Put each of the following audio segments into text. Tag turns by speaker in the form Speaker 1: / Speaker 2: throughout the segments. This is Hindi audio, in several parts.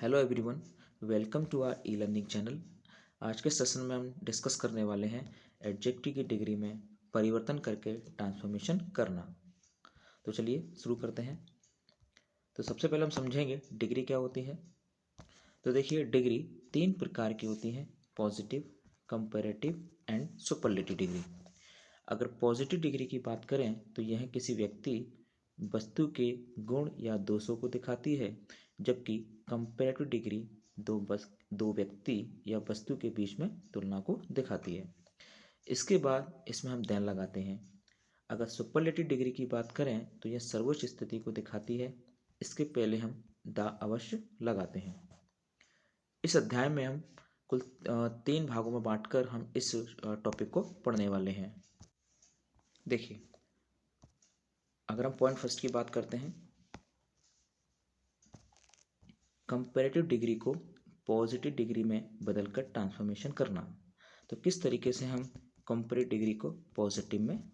Speaker 1: Hello everyone, welcome to our e learning channel. आज के सेशन में हम डिस्कस करने वाले हैं एडजेक्टिव की डिग्री में परिवर्तन करके ट्रांसफॉर्मेशन करना। तो चलिए शुरू करते हैं। तो सबसे पहले हम समझेंगे डिग्री क्या होती है। तो देखिए, डिग्री तीन प्रकार की होती है: positive, comparative and superlative degree. अगर पॉजिटिव डिग्री की बात करें तो यह किसी व्यक्ति वस्तु के गुण या दोषों को दिखाती है, जबकि कंपैरेटिव डिग्री दो व्यक्ति या वस्तु के बीच में तुलना को दिखाती है। इसके बाद इसमें हम देन लगाते हैं। अगर सुपरलेटिव डिग्री की बात करें तो यह सर्वोच्च स्थिति को दिखाती है। इसके पहले हम द अवश्य लगाते हैं। इस अध्याय में हम कुल 3 भागों में बांटकर हम इस टॉपिक को पढ़ने वाले हैं। देखिए, अगर हम पॉइंट फर्स्ट की बात करते हैं, कंपैरेटिव डिग्री को पॉजिटिव डिग्री में बदलकर ट्रांसफॉर्मेशन करना। तो किस तरीके से हम कंपैरेटिव डिग्री को पॉजिटिव में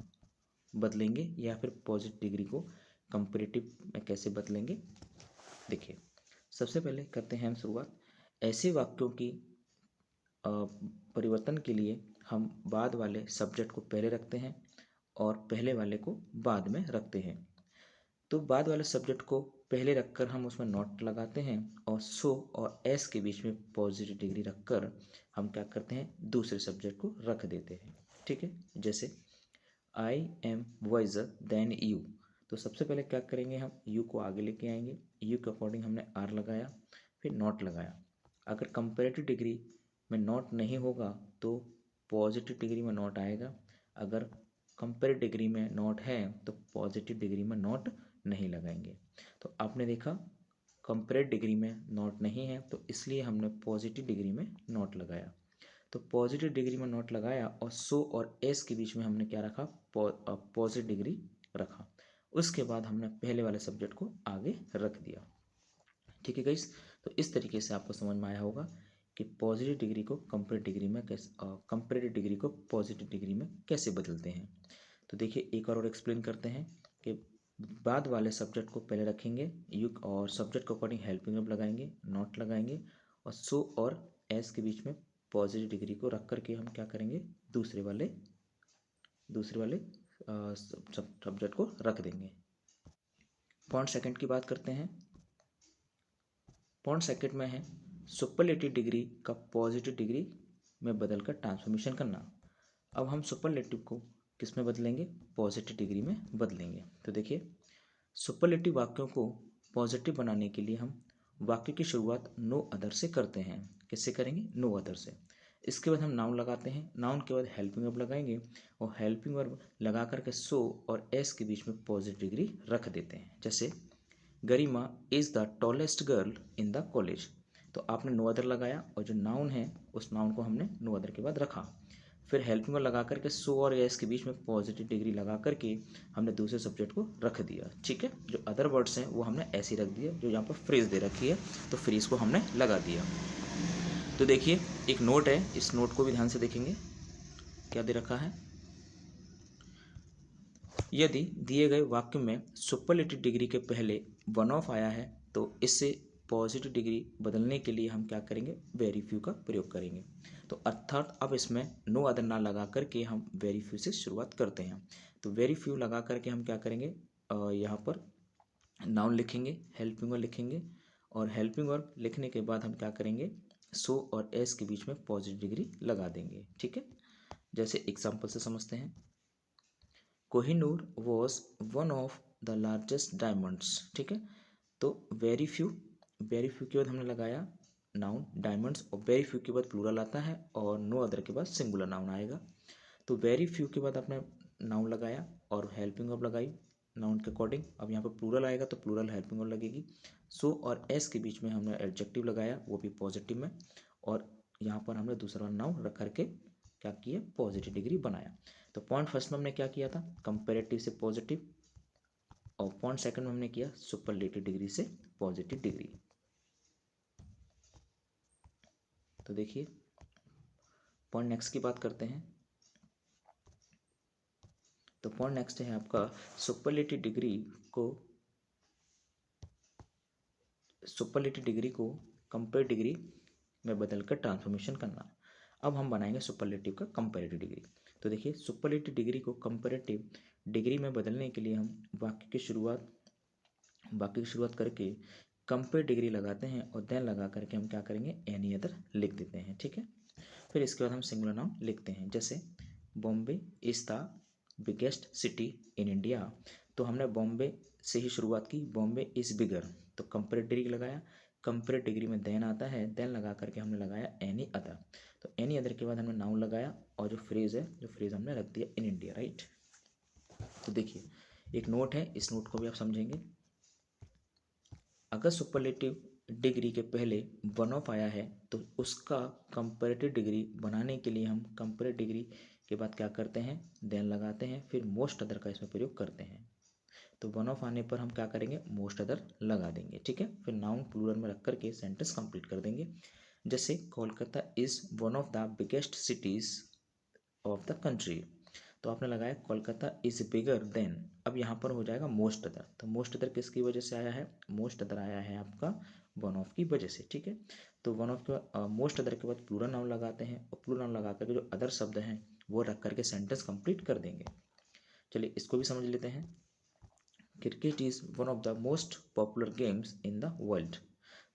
Speaker 1: बदलेंगे या फिर पॉजिटिव डिग्री को कंपैरेटिव में कैसे बदलेंगे। देखिए, सबसे पहले करते हैं हम शुरुआत। ऐसे वाक्यों की परिवर्तन के लिए हम बाद वाले सब्जेक्ट को पहले रखते हैं और पहले वाले को बाद में रखते हैं। तो बाद वाले सब्जेक्ट को पहले रखकर हम उसमें नॉट लगाते हैं और सो और एस के बीच में पॉजिटिव डिग्री रखकर हम क्या करते हैं, दूसरे सब्जेक्ट को रख देते हैं। ठीक है, जैसे I am visor then you. तो सबसे पहले क्या करेंगे, हम यू को आगे लेके आएंगे। यू के अकॉर्डिंग हमने आर लगाया, फिर नॉट लगाया। अगर कंपैरेटिव डिग्री में नॉट नहीं होगा तो पॉजिटिव डिग्री में नॉट आएगा। अगर कंपैरेटिव डिग्री में नॉट है तो पॉजिटिव डिग्री में नॉट नहीं लगाएंगे। तो आपने देखा, कंपैरेटिव डिग्री में नॉट नहीं है तो इसलिए हमने पॉजिटिव डिग्री में नॉट लगाया। तो पॉजिटिव डिग्री में नॉट लगाया और सो और एस के बीच में हमने क्या रखा, पॉजिटिव डिग्री रखा। उसके बाद हमने पहले वाले सब्जेक्ट को आगे रख दिया। ठीक है गाइस, तो इस तरीके से आपको समझ में आया होगा कि पॉजिटिव डिग्री को कंपैरेटिव डिग्री में कैसे, कंपैरेटिव डिग्री को पॉजिटिव डिग्री में कैसे बदलते हैं। तो देखिए, एक और एक्सप्लेन करते हैं कि बाद वाले सब्जेक्ट को पहले रखेंगे यू और सब्जेक्ट के अकॉर्डिंग हेल्पिंग वर्ब लगाएंगे, नॉट लगाएंगे और सो और एस के बीच में पॉजिटिव डिग्री को रख करके हम क्या करेंगे, दूसरे वाले सब्जेक्ट को रख देंगे। पॉइंट सेकंड की बात करते हैं। पॉइंट सेकंड में है सुपरलेटिव डिग्री का पॉजिटिव डिग्री में बदलकर ट्रांसफॉर्मेशन करना। अब हम सुपरलेटिव को किस में बदलेंगे, पॉजिटिव डिग्री में बदलेंगे। तो देखिए, सुपरलेटिव वाक्यों को पॉजिटिव बनाने के लिए हम वाक्य की शुरुआत नो अदर से करते हैं। किससे करेंगे, नो अदर से। इसके बाद हम नाउन लगाते हैं, नाउन के बाद हेल्पिंग वर्ब लगाएंगे और हेल्पिंग वर्ब लगा करके सो और एस के बीच में पॉजिटिव डिग्री रख देते हैं। जैसे Garima is the tallest girl in the college. तो आपने नो अदर लगाया और जो नाउन है उस नाउन को हमने नो अदर के बाद रखा। फिर हेल्पिंग वर्ब लगा करके सो और एस के बीच में पॉजिटिव डिग्री लगा करके हमने दूसरे सब्जेक्ट को रख दिया। ठीक है, जो अदर वर्ड्स हैं वो हमने ऐसे ही रख दिया। जो यहाँ पर फ्रेज दे रखी है तो फ्रेज को हमने लगा दिया। तो देखिए, एक नोट है, इस नोट को भी ध्यान से देखेंगे। क्या दे रखा है, यदि दिए गए वाक्य में सुपरलेटिव डिग्री के पहले वन ऑफ आया है तो इससे पॉजिटिव डिग्री बदलने के लिए हम क्या करेंगे, वेरी फ्यू का प्रयोग करेंगे। तो अर्थात अब इसमें नो अदर ना लगा करके हम वेरी फ्यू से शुरुआत करते हैं। तो वेरी फ्यू लगा करके हम क्या करेंगे, यहाँ पर नाउन लिखेंगे, हेल्पिंग वर्ब लिखेंगे और हेल्पिंग वर्ब लिखने के बाद हम क्या करेंगे, सो और एस के बीच में पॉजिटिव डिग्री लगा देंगे। ठीक है, जैसे एग्जाम्पल से समझते हैं। Kohinoor was one of the largest diamonds. ठीक है, तो वेरी फ्यू के बाद हमने लगाया नाउन डायमंड्स और वेरी फ्यू के बाद प्लूरल आता है और नो अदर के बाद सिंगुलर नाउन आएगा। तो वेरी फ्यू के बाद आपने नाउन लगाया और हेल्पिंग वर्ब लगाई नाउन के अकॉर्डिंग। अब यहाँ पर प्लूरल आएगा तो प्लूरल हेल्पिंग वर्ब लगेगी। सो और एस के बीच में हमने एडजेक्टिव लगाया, वो भी पॉजिटिव में, और यहाँ पर हमने दूसरा नाउन रख करके क्या किया, पॉजिटिव डिग्री बनाया। तो पॉइंट फर्स्ट में हमने क्या किया था, कंपैरेटिव से पॉजिटिव, और पॉइंट सेकंड में हमने किया सुपरलेटिव डिग्री से पॉजिटिव डिग्री। तो देखिए, पॉइंट नेक्स्ट की बात करते हैं। तो पॉइंट नेक्स्ट है आपका सुपरलेटिव डिग्री को कंपेयर डिग्री में बदल कर ट्रांसफॉर्मेशन करना। अब हम बनाएंगे सुपरलेटिव का कंपेरेटिव डिग्री। तो देखिए सुपरलेटिव डिग्री को कंपेरेटिव डिग्री में बदलने के लिए हम वाक्य की शुरुआत करके कंपेयर डिग्री लगाते हैं और देन लगा करके हम क्या करेंगे, एनी अदर लिख देते हैं। ठीक है, फिर इसके बाद हम सिंगुलर नाउन लिखते हैं, जैसे Bombay is the biggest city in India. तो हमने बॉम्बे से ही शुरुआत की, बॉम्बे इज़ बिगर, तो कंपेरेटिव डिग्री लगाया, कंपेरेटिव डिग्री में देन आता है, देन लगा करके हमने लगाया एनी अदर। तो एनी अदर के बाद हमने नाउन लगाया और जो फ्रेज हमने रख दिया इन इंडिया, राइट। तो देखिए एक नोट है, इस नोट को भी आप समझेंगे। अगर सुपरलेटिव डिग्री के पहले वन ऑफ आया है तो उसका कंपेरेटिव डिग्री बनाने के लिए हम कंपेरेटिव डिग्री के बाद क्या करते हैं, देन लगाते हैं, फिर मोस्ट अदर का इसमें प्रयोग करते हैं। तो वन ऑफ आने पर हम क्या करेंगे, मोस्ट अदर लगा देंगे। ठीक है, फिर नाउन प्लूरल में रख करके सेंटेंस कंप्लीट कर देंगे। जैसे Kolkata is one of the biggest cities of the country. तो आपने लगाया कोलकाता इज़ बिगर देन, अब यहाँ पर हो जाएगा मोस्ट अदर। तो मोस्ट अदर किसकी वजह से आया है, मोस्ट अदर आया है आपका वन ऑफ की वजह से। ठीक है, तो वन ऑफ के मोस्ट अदर के बाद प्लूरल नाउन लगाते हैं और प्लूरल नाउन लगा करके जो अदर शब्द हैं वो रख करके सेंटेंस कंप्लीट कर देंगे। चलिए इसको भी समझ लेते हैं। Cricket is one of the most popular games in the world.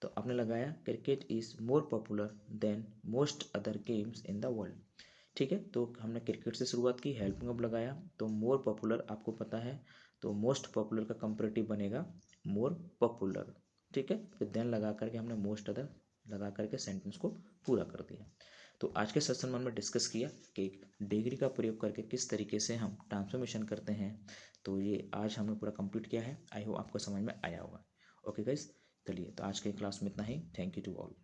Speaker 1: तो आपने लगाया cricket is more popular than most other games in the world. ठीक है, तो हमने क्रिकेट से शुरुआत की, हेल्पिंग अब लगाया, तो मोर पॉपुलर आपको पता है, तो मोस्ट पॉपुलर का कंपैरेटिव बनेगा मोर पॉपुलर। ठीक है, फिर देन लगा करके हमने मोस्ट अदर लगा करके सेंटेंस को पूरा कर दिया। तो आज के सेशन में हमने डिस्कस किया कि डिग्री का प्रयोग करके किस तरीके से हम ट्रांसफॉर्मेशन करते हैं। तो ये आज हमने पूरा कंप्लीट किया है। आई होप आपको समझ में आया होगा। ओके गाइस, चलिए तो आज के क्लास में इतना ही। Thank you to all.